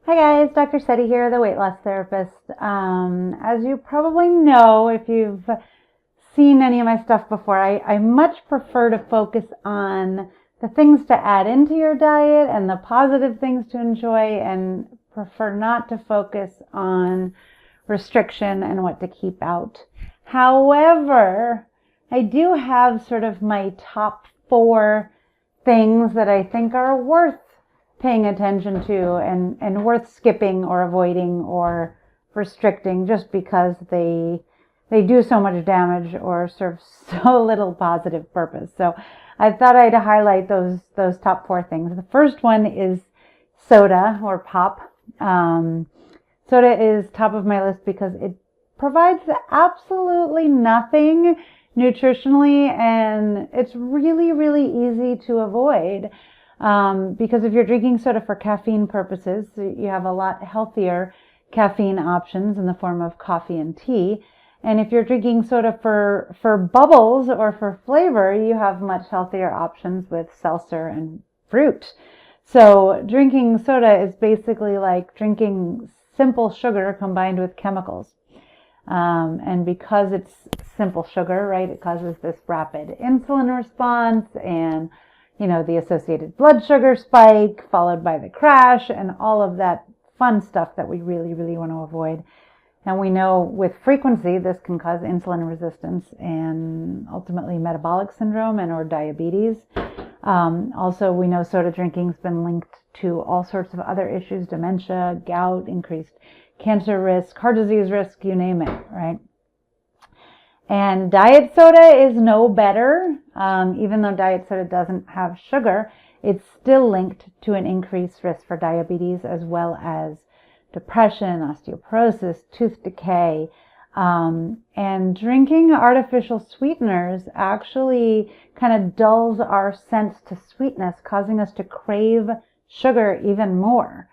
Hi guys, Dr. Seti here, the weight loss therapist. As you probably know, if you've seen any of my stuff before, I much prefer to focus on the things to add into your diet and the positive things to enjoy, and prefer not to focus on restriction and what to keep out. However, I do have sort of my top 4 things that I think are worth paying attention to and worth skipping or avoiding or restricting just because they do so much damage or serve so little positive purpose. So I thought I'd highlight those top 4 things. The first one is soda or pop. Soda is top of my list because it provides absolutely nothing nutritionally, and it's really, really easy to avoid. Because if you're drinking soda for caffeine purposes, you have a lot healthier caffeine options in the form of coffee and tea. And if you're drinking soda for bubbles or for flavor, you have much healthier options with seltzer and fruit. So drinking soda is basically like drinking simple sugar combined with chemicals. And because it's simple sugar, right, it causes this rapid insulin response and the associated blood sugar spike followed by the crash and all of that fun stuff that we really, really want to avoid. And we know with frequency, this can cause insulin resistance and ultimately metabolic syndrome and or diabetes. Also, we know soda drinking has been linked to all sorts of other issues, dementia, gout, increased cancer risk, heart disease risk, you name it, right? And diet soda is no better. Even though diet soda doesn't have sugar, it's still linked to an increased risk for diabetes as well as depression, osteoporosis, tooth decay. And drinking artificial sweeteners actually kind of dulls our sense to sweetness, causing us to crave sugar even more.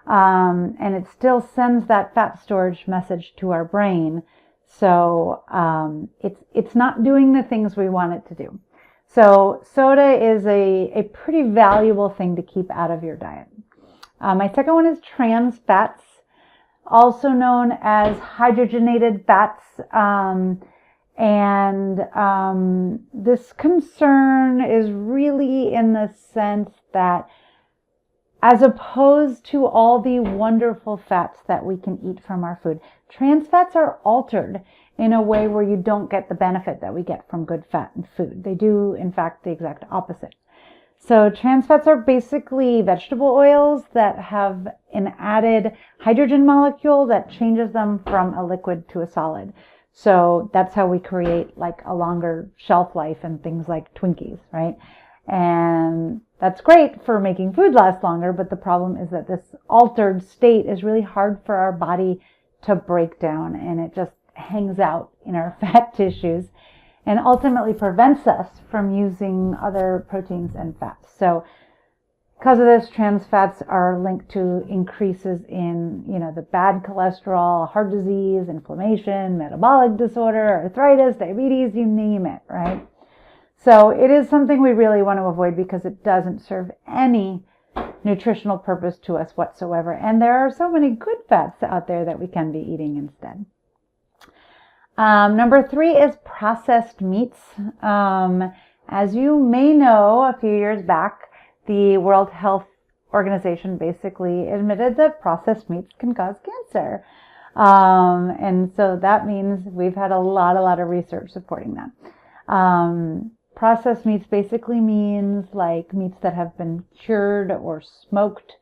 And it still sends that fat storage message to our brain. So it's not doing the things we want it to do. So soda is a pretty valuable thing to keep out of your diet. My second one is trans fats, also known as hydrogenated fats. This concern is really in the sense that as opposed to all the wonderful fats that we can eat from our food, trans fats are altered in a way where you don't get the benefit that we get from good fat and food. They do, in fact, the exact opposite. So trans fats are basically vegetable oils that have an added hydrogen molecule that changes them from a liquid to a solid. So that's how we create like a longer shelf life and things like Twinkies, right? And that's great for making food last longer, but the problem is that this altered state is really hard for our body to break down, and it just hangs out in our fat tissues and ultimately prevents us from using other proteins and fats. So because of this, trans fats are linked to increases in, the bad cholesterol, heart disease, inflammation, metabolic disorder, arthritis, diabetes, you name it, right? So it is something we really want to avoid because it doesn't serve any nutritional purpose to us whatsoever. And there are so many good fats out there that we can be eating instead. Number 3 is processed meats. As you may know, a few years back, the World Health Organization basically admitted that processed meats can cause cancer. And so that means we've had a lot of research supporting that. Processed meats basically means like meats that have been cured or smoked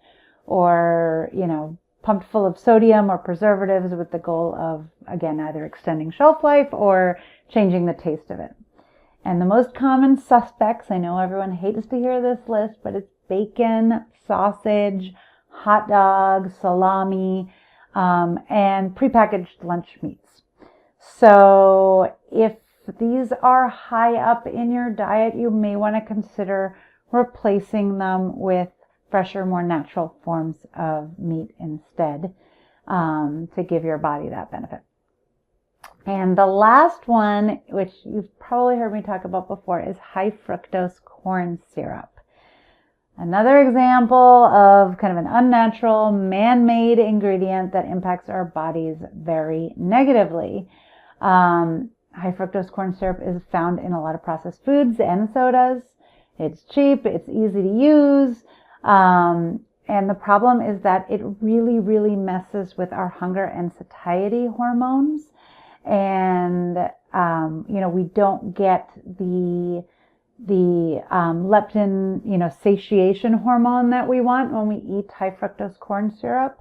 or, pumped full of sodium or preservatives with the goal of, again, either extending shelf life or changing the taste of it. And the most common suspects, I know everyone hates to hear this list, but it's bacon, sausage, hot dogs, salami, and prepackaged lunch meats. So if these are high up in your diet, you may want to consider replacing them with fresher, more natural forms of meat instead, to give your body that benefit. And the last one, which you've probably heard me talk about before, is high fructose corn syrup. Another example of kind of an unnatural, man-made ingredient that impacts our bodies very negatively. High fructose corn syrup is found in a lot of processed foods and sodas. It's cheap, it's easy to use, and the problem is that it really, really messes with our hunger and satiety hormones. And, we don't get the leptin, satiation hormone that we want when we eat high fructose corn syrup.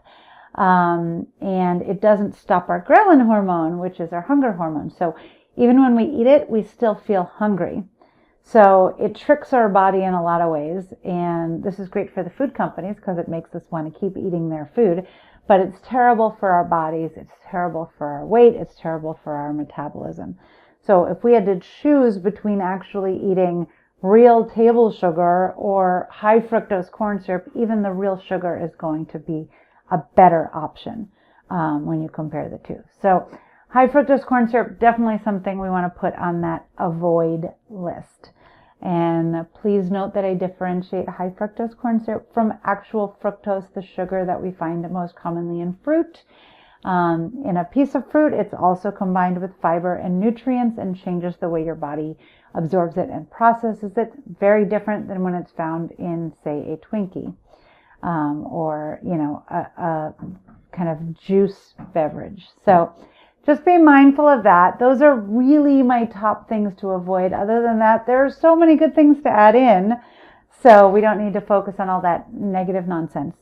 And it doesn't stop our ghrelin hormone, which is our hunger hormone. So even when we eat it, we still feel hungry. So it tricks our body in a lot of ways. And this is great for the food companies because it makes us want to keep eating their food. But it's terrible for our bodies. It's terrible for our weight. It's terrible for our metabolism. So if we had to choose between actually eating real table sugar or high fructose corn syrup, even the real sugar is going to be a better option when you compare the two. So high fructose corn syrup, definitely something we want to put on that avoid list. And please note that I differentiate high fructose corn syrup from actual fructose, the sugar that we find most commonly in fruit. In a piece of fruit, it's also combined with fiber and nutrients and changes the way your body absorbs it and processes it. Very different than when it's found in, say, a Twinkie, or, a kind of juice beverage. So just be mindful of that. Those are really my top things to avoid. Other than that, there are so many good things to add in. So we don't need to focus on all that negative nonsense.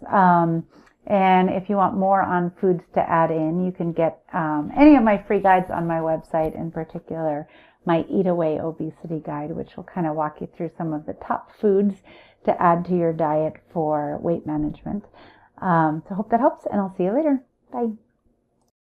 And if you want more on foods to add in, you can get any of my free guides on my website, in particular my Eat Away Obesity Guide, which will kind of walk you through some of the top foods to add to your diet for weight management. So hope that helps, and I'll see you later. Bye.